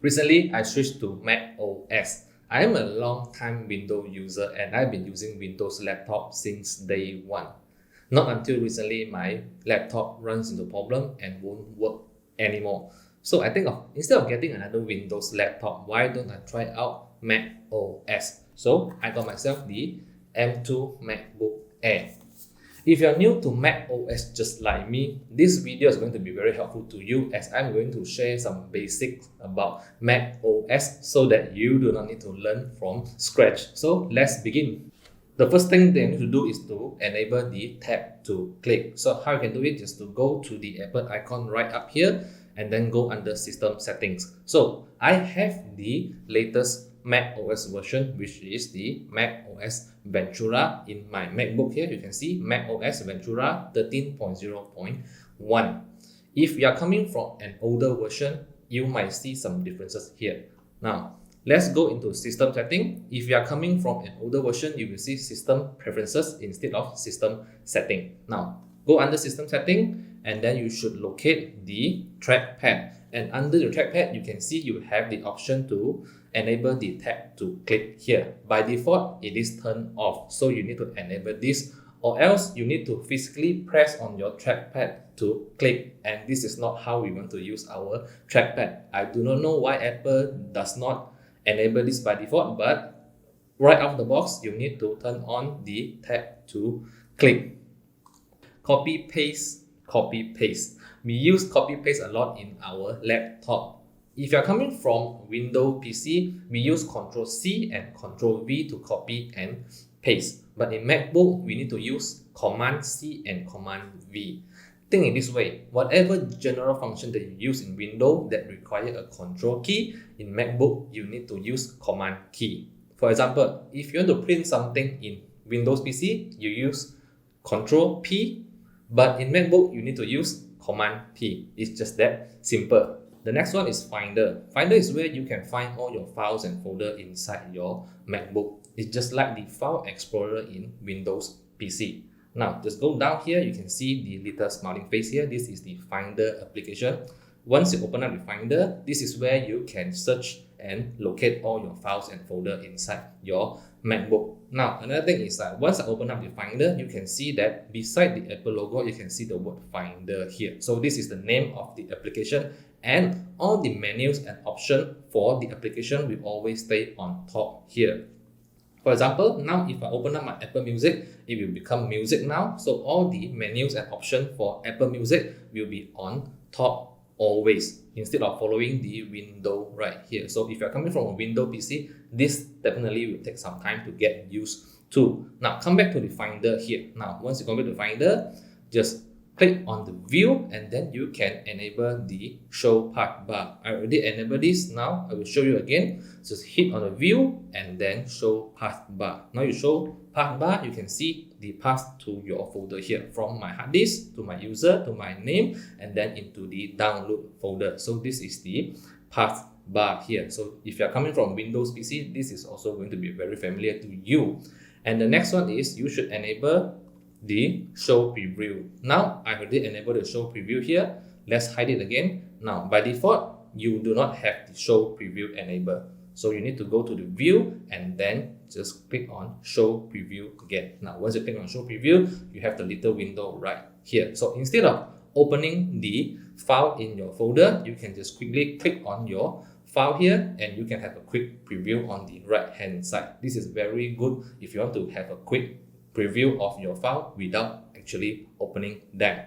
Recently, I switched to Mac OS. I am a long-time Windows user and I've been using Windows laptop since day one. Not until recently, my laptop runs into problem and won't work anymore. So I think instead of getting another Windows laptop, why don't I try out Mac OS? So I got myself the M2 MacBook Air. If you're new to Mac OS just like me, this video is going to be very helpful to you as I'm going to share some basics about Mac OS so that you do not need to learn from scratch. So let's begin. The first thing they need to do is to enable the tap to click. So how you can do it is to go to the Apple icon right up here and then go under System Settings. So I have the latest Mac OS version, which is the Mac OS Ventura. In my MacBook here, you can see Mac OS Ventura 13.0.1. If you are coming from an older version, you might see some differences here. Now, let's go into System Setting. If you are coming from an older version, you will see System Preferences instead of System Setting. Now, go under System Setting and then you should locate the trackpad. And under the trackpad, you can see you have the option to enable the tap to click here. By default, it is turned off. So you need to enable this, or else you need to physically press on your trackpad to click. And this is not how we want to use our trackpad. I do not know why Apple does not enable this by default, but right out of the box, you need to turn on the tap to click. Copy, paste, copy, paste. We use copy paste a lot in our laptop. If you're coming from Windows PC, we use Ctrl C and Ctrl V to copy and paste. But in MacBook, we need to use Command C and Command V. Think in this way, whatever general function that you use in Windows that require a Control key, in MacBook, you need to use Command key. For example, if you want to print something in Windows PC, you use Control P, but in MacBook, you need to use Command P. It's just that simple. The next one is Finder. Finder is where you can find all your files and folders inside your MacBook. It's just like the File Explorer in Windows PC. Now, just go down here, you can see the little smiling face here. This is the Finder application. Once you open up the Finder, this is where you can search and locate all your files and folders inside your MacBook. Now, another thing is that once I open up the Finder, you can see that beside the Apple logo, you can see the word Finder here. So this is the name of the application, and all the menus and options for the application will always stay on top here. For example, now if I open up my Apple Music, it will become Music now. So all the menus and options for Apple Music will be on top always, instead of following the window right here. So if you're coming from a Windows PC, this definitely will take some time to get used to. Now come back to the Finder here. Now once you come back to Finder, just click on the view and then you can enable the show path bar. I already enabled this. Now I will show you again. Just hit on the view and then show path bar. Now you show path bar, you can see the path to your folder here, from my hard disk to my user to my name and then into the download folder. So this is the path bar here. So if you're coming from Windows PC, this is also going to be very familiar to you. And the next one is you should enable the show preview. Now I already enabled the show preview here. Let's hide it again. Now by default, you do not have the show preview enabled. So you need to go to the view and then just click on show preview again. Now once you click on show preview, you have the little window right here. So instead of opening the file in your folder, you can just quickly click on your file here and you can have a quick preview on the right hand side. This is very good if you want to have a quick preview of your file without actually opening them.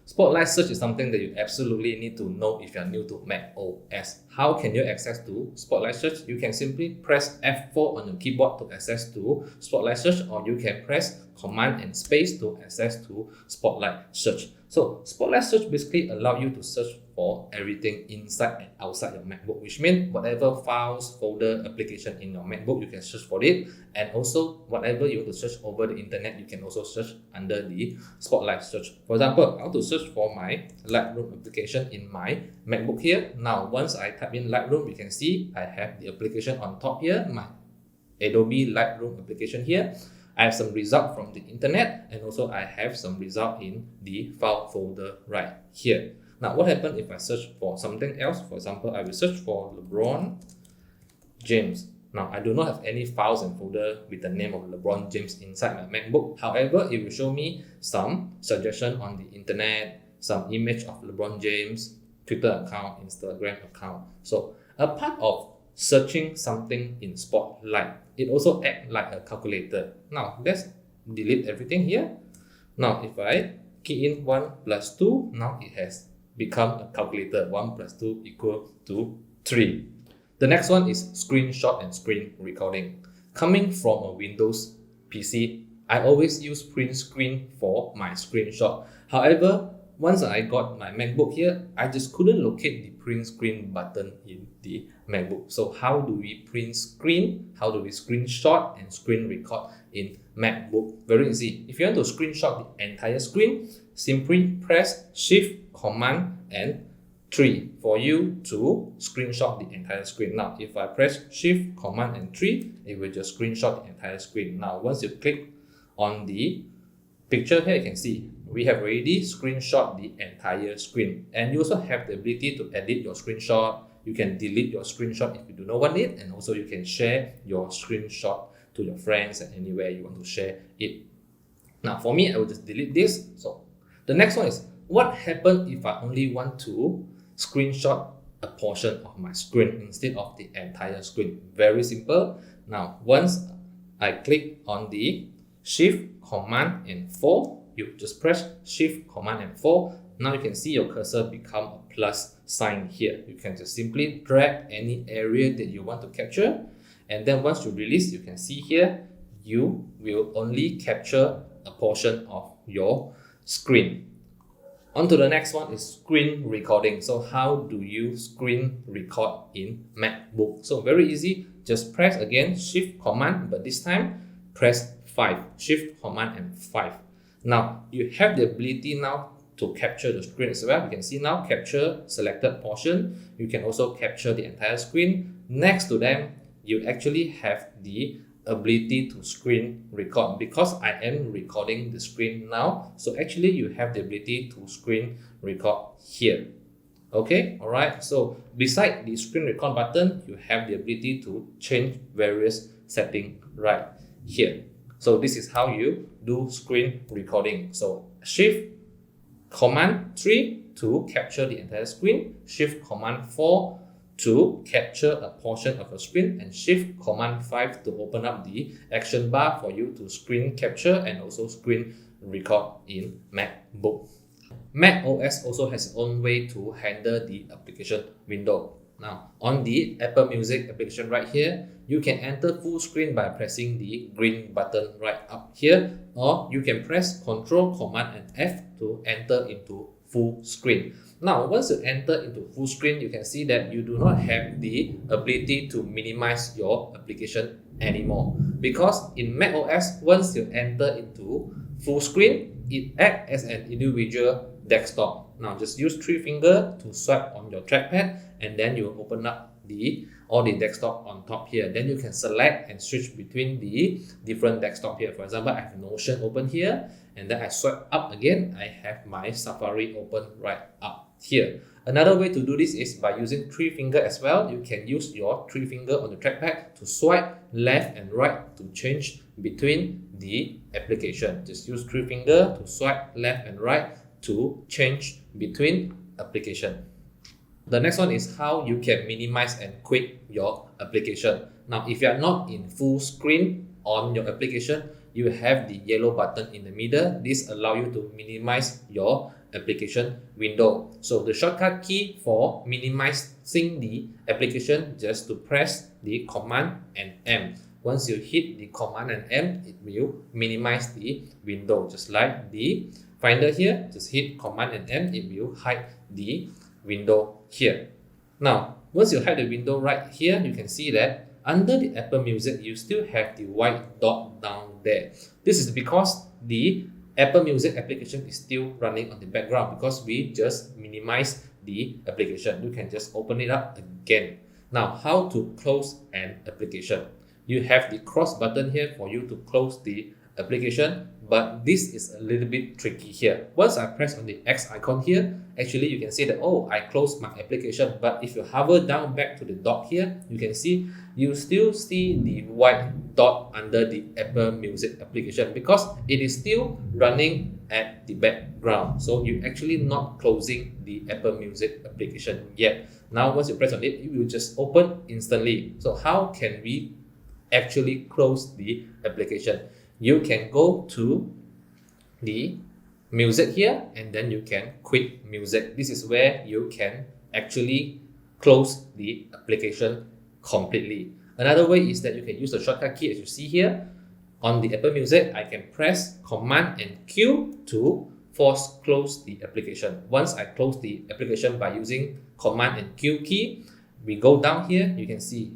Spotlight search is something that you absolutely need to know if you are new to Mac OS. How can you access to Spotlight search? You can simply press F4 on your keyboard to access to Spotlight search, or you can press Command and space to access to Spotlight search. So Spotlight search basically allows you to search for everything inside and outside your MacBook, which means whatever files, folder, application in your MacBook, you can search for it. And also whatever you want to search over the internet, you can also search under the Spotlight search. For example, I want to search for my Lightroom application in my MacBook here. Now, once I type in Lightroom, you can see I have the application on top here, my Adobe Lightroom application here. I have some result from the internet, and also I have some result in the file folder right here. Now, what happens if I search for something else? For example, I will search for LeBron James. Now, I do not have any files and folder with the name of LeBron James inside my MacBook. However, it will show me some suggestion on the internet, some image of LeBron James, Twitter account, Instagram account. So a part of searching something in Spotlight, it also acts like a calculator. Now, let's delete everything here. Now, if I key in 1 plus 2, now it has become a calculator. 1 plus 2 equal to 3. The next one is screenshot and screen recording. Coming from a Windows PC, I always use print screen for my screenshot. However, once I got my MacBook here, I just couldn't locate the print screen button in the MacBook. So how do we print screen? How do we screenshot and screen record in MacBook? Very easy. If you want to screenshot the entire screen, simply press Shift, Command, and 3 for you to screenshot the entire screen. Now, if I press Shift, Command, and 3, it will just screenshot the entire screen. Now, once you click on the picture here, you can see we have already screenshot the entire screen. And you also have the ability to edit your screenshot. You can delete your screenshot if you do not want it. And also you can share your screenshot to your friends and anywhere you want to share it. Now, for me, I will just delete this. So the next one is, what happens if I only want to screenshot a portion of my screen instead of the entire screen? Very simple. Now, once I click on the Shift, Command, and 4, you just press Shift, Command, and 4. Now you can see your cursor become a plus sign here. You can just simply drag any area that you want to capture. And then once you release, you can see here, you will only capture a portion of your screen. On to the next one is screen recording. So how do you screen record in MacBook? So very easy. Just press again Shift, Command, but this time press 5. Shift, Command, and 5. Now, you have the ability now to capture the screen as well. You can see now, capture selected portion. You can also capture the entire screen. Next to them, you actually have the ability to screen record. Because I am recording the screen now, so actually you have the ability to screen record here. Okay, all right. So beside the screen record button, you have the ability to change various settings right here. So this is how you do screen recording. So Shift, Command 3 to capture the entire screen, Shift, Command 4 to capture a portion of a screen, and Shift, Command 5 to open up the action bar for you to screen capture and also screen record in MacBook. Mac OS also has its own way to handle the application window. Now, on the Apple Music application right here, you can enter full screen by pressing the green button right up here, or you can press Ctrl, Command, and F to enter into full screen. Now, once you enter into full screen, you can see that you do not have the ability to minimize your application anymore. Because in Mac OS, once you enter into full screen, it acts as an individual desktop. Now, just use 3 fingers to swipe on your trackpad, and then you open up all the desktop on top here. Then you can select and switch between the different desktop here. For example, I have Notion open here, and then I swipe up again, I have my Safari open right up here. Another way to do this is by using 3 fingers as well. You can use your 3 fingers on the trackpad to swipe left and right to change between the application. Just use 3 fingers to swipe left and right to change between application. The next one is how you can minimize and quit your application. Now, if you are not in full screen on your application, you have the yellow button in the middle. This allows you to minimize your application window. So the shortcut key for minimizing the application, just to press the Command and M. Once you hit the Command and M, it will minimize the window, just like the Finder here. Just hit Command and M, it will hide the window here. Now, once you hide the window right here, you can see that under the Apple Music, you still have the white dot down there. This is because the Apple Music application is still running on the background because we just minimize the application. You can just open it up again. Now, how to close an application? You have the cross button here for you to close the application, but this is a little bit tricky here. Once I press on the X icon here, actually you can see that, oh, I closed my application. But if you hover down back to the dot here, you can see you still see the white dot under the Apple Music application because it is still running at the background. So you're actually not closing the Apple Music application yet. Now, once you press on it, it will just open instantly. So how can we actually close the application? You can go to the music here and then you can quit music. This is where you can actually close the application completely. Another way is that you can use the shortcut key as you see here. On the Apple Music, I can press Command and Q to force close the application. Once I close the application by using Command and Q key, we go down here, you can see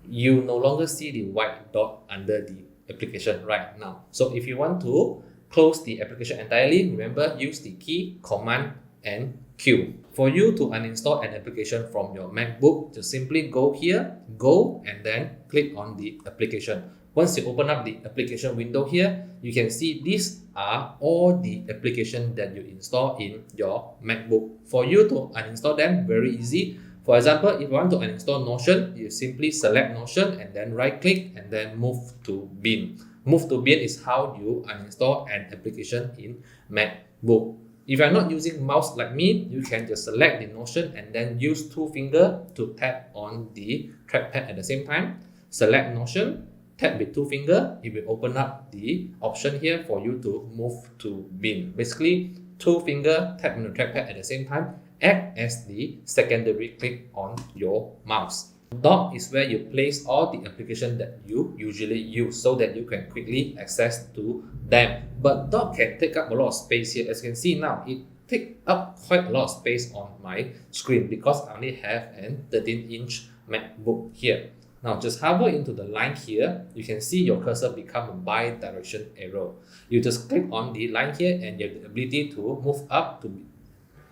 you no longer see the white dot under the application right now. So if you want to close the application entirely, remember, use the key Command and Q. For you to uninstall an application from your MacBook, just simply go here, go, and then click on the application. Once you open up the application window here, you can see these are all the applications that you install in your MacBook. For you to uninstall them, very easy. For example, if you want to uninstall Notion, you simply select Notion and then right click and then move to bin. Move to bin is how you uninstall an application in MacBook. If you're not using mouse like me, you can just select the Notion and then use two fingers to tap on the trackpad at the same time. Select Notion, tap with two fingers, it will open up the option here for you to move to bin. Basically, two fingers tap on the trackpad at the same time act as the secondary click on your mouse. Dock is where you place all the applications that you usually use so that you can quickly access to them. But dock can take up a lot of space here. As you can see now, it takes up quite a lot of space on my screen because I only have an 13-inch MacBook here. Now just hover into the line here, you can see your cursor become a bi-direction arrow. You just click on the line here and you have the ability to move up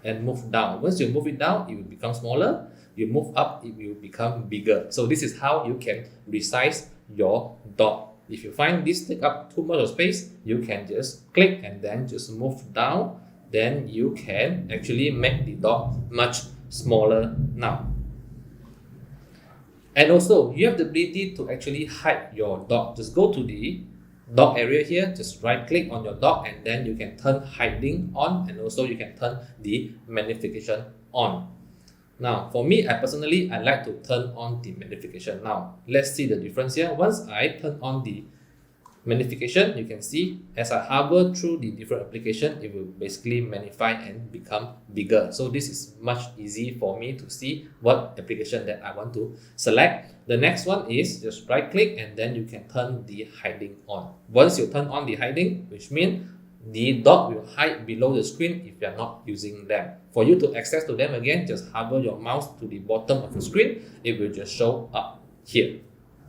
and move down. Once you move it down, it will become smaller. You move up, it will become bigger. So this is how you can resize your dot. If you find this take up too much of space, you can just click and then just move down. Then you can actually make the dot much smaller now. And also, you have the ability to actually hide your dot. Just go to the dock area here, just right click on your dock and then you can turn hiding on, and also you can turn the magnification on. Now for me, I like to turn on the magnification. Now let's see the difference here. Once I turn on the magnification, you can see as I hover through the different application, it will basically magnify and become bigger. So this is much easy for me to see what application that I want to select. The next one is just right click and then you can turn the hiding on. Once you turn on the hiding, which means the dot will hide below the screen if you are not using them. For you to access to them again, just hover your mouse to the bottom of the screen, it will just show up here.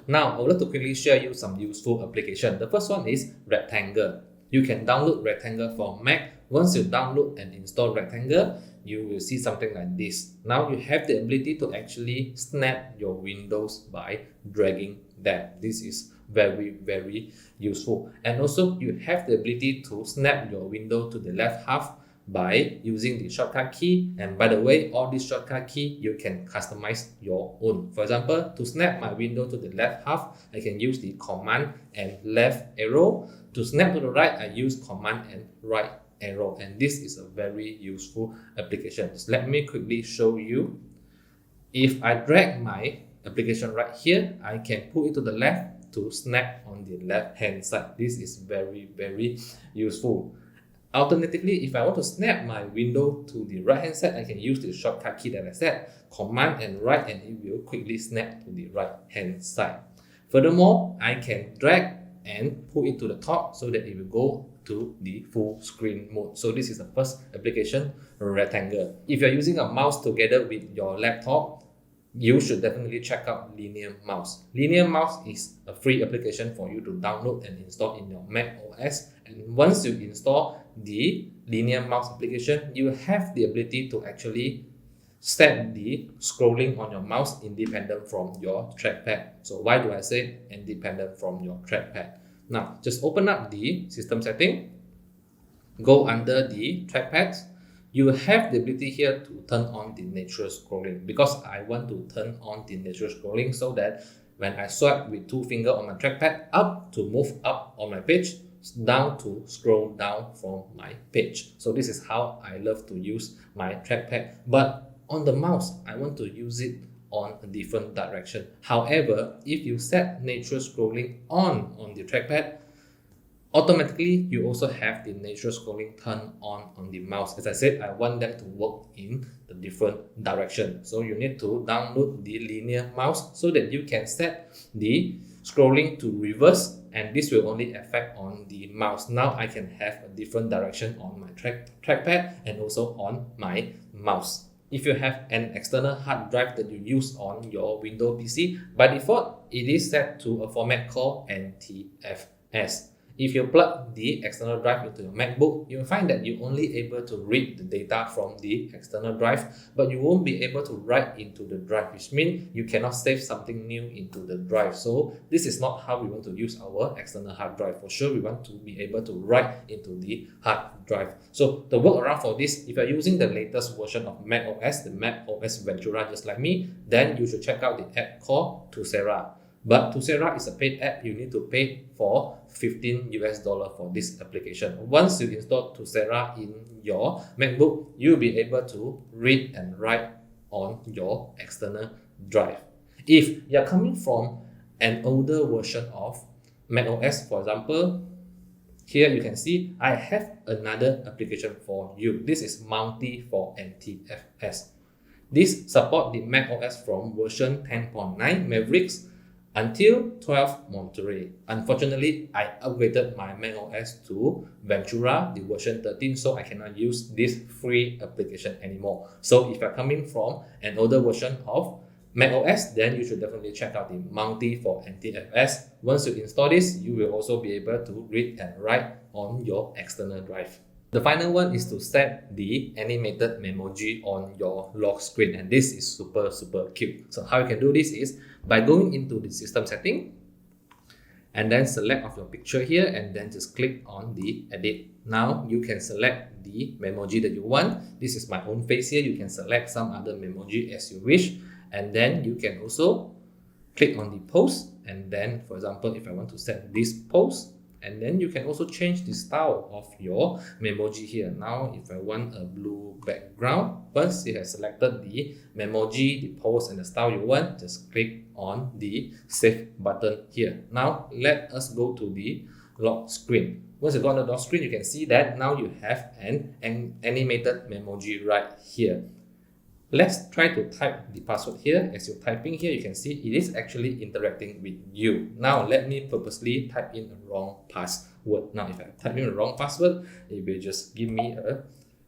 Now, I would like to quickly share you some useful application. The first one is Rectangle. You can download Rectangle for Mac. Once you download and install Rectangle, you will see something like this. Now you have the ability to actually snap your windows by dragging them. This is very, very useful. And also you have the ability to snap your window to the left half by using the shortcut key. And by the way, all these shortcut key you can customize your own. For example, to snap my window to the left half, I can use the command and left arrow. To snap to the right, I use command and right arrow. And this is a very useful application. So let me quickly show you. If I drag my application right here, I can pull it to the left to snap on the left hand side. This is very, very useful. Alternatively, if I want to snap my window to the right hand side, I can use the shortcut key that I said, command and right, and it will quickly snap to the right hand side. Furthermore, I can drag and pull it to the top so that it will go to the full screen mode. So this is the first application, Rectangle. If you're using a mouse together with your laptop, you should definitely check out Linear Mouse. Linear Mouse is a free application for you to download and install in your Mac OS. And once you install the Linear Mouse application, you have the ability to actually set the scrolling on your mouse independent from your trackpad. So why do I say independent from your trackpad? Now, just open up the system setting, go under the trackpad. You have the ability here to turn on the natural scrolling, because I want to turn on the natural scrolling so that when I swipe with 2 fingers on my trackpad up to move up on my page, down to scroll down from my page. So this is how I love to use my trackpad. But on the mouse, I want to use it on a different direction. However, if you set natural scrolling on the trackpad, automatically you also have the natural scrolling turned on the mouse. As I said, I want them to work in the different direction. So you need to download the linear mouse so that you can set the scrolling to reverse, and this will only affect on the mouse. Now I can have a different direction on my trackpad and also on my mouse. If you have an external hard drive that you use on your Windows PC, by default, it is set to a format called NTFS. If you plug the external drive into your MacBook, you'll find that you're only able to read the data from the external drive, but you won't be able to write into the drive, which means you cannot save something new into the drive. So this is not how we want to use our external hard drive. For sure, we want to be able to write into the hard drive. So the workaround for this, if you're using the latest version of Mac OS, the Mac OS Ventura, just like me, then you should check out the app called Tucera. But Tucera is a paid app. You need to pay for $15 for this application. Once you install Tucera in your MacBook, you'll be able to read and write on your external drive. If you're coming from an older version of Mac OS, for example, here you can see I have another application for you. This is Multi for NTFS. This supports the Mac OS from version 10.9 Mavericks until 12 Monterey. Unfortunately, I upgraded my Mac OS to Ventura, the version 13, so I cannot use this free application anymore. So if you're coming from an older version of Mac OS, then you should definitely check out the Multi for NTFS. Once you install this, you will also be able to read and write on your external drive. The final one is to set the animated memoji on your lock screen, and this is super cute. So how you can do this is by going into the system setting and then select off your picture here and then just click on the edit. Now you can select the memoji that you want. This is my own face here. You can select some other memoji as you wish, and then you can also click on the pose, and then for example, if I want to set this pose, and then you can also change the style of your memoji here. Now, if I want a blue background, once you have selected the memoji, the pose, and the style you want, just click on the save button here. Now, let us go to the lock screen. Once you go on the lock screen, you can see that now you have an animated memoji right here. Let's try to type the password here. As you're typing here, you can see it is actually interacting with you. Now, let me purposely type in a wrong password. Now, if I type in a wrong password, it will just give me a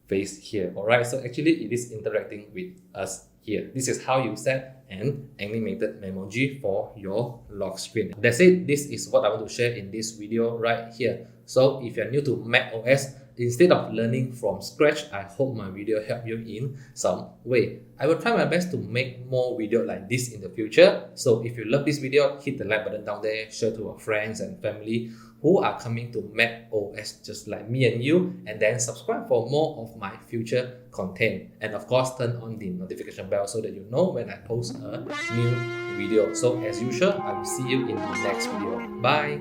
face here. Alright, so actually it is interacting with us here. This is how you set an animated memoji for your lock screen. That's it. This is what I want to share in this video right here. So if you're new to Mac OS, instead of learning from scratch, I hope my video helped you in some way. I will try my best to make more videos like this in the future. So if you love this video, hit the like button down there, share to your friends and family who are coming to Mac OS just like me and you, and then subscribe for more of my future content. And of course, turn on the notification bell so that you know when I post a new video. So as usual, I will see you in the next video. Bye!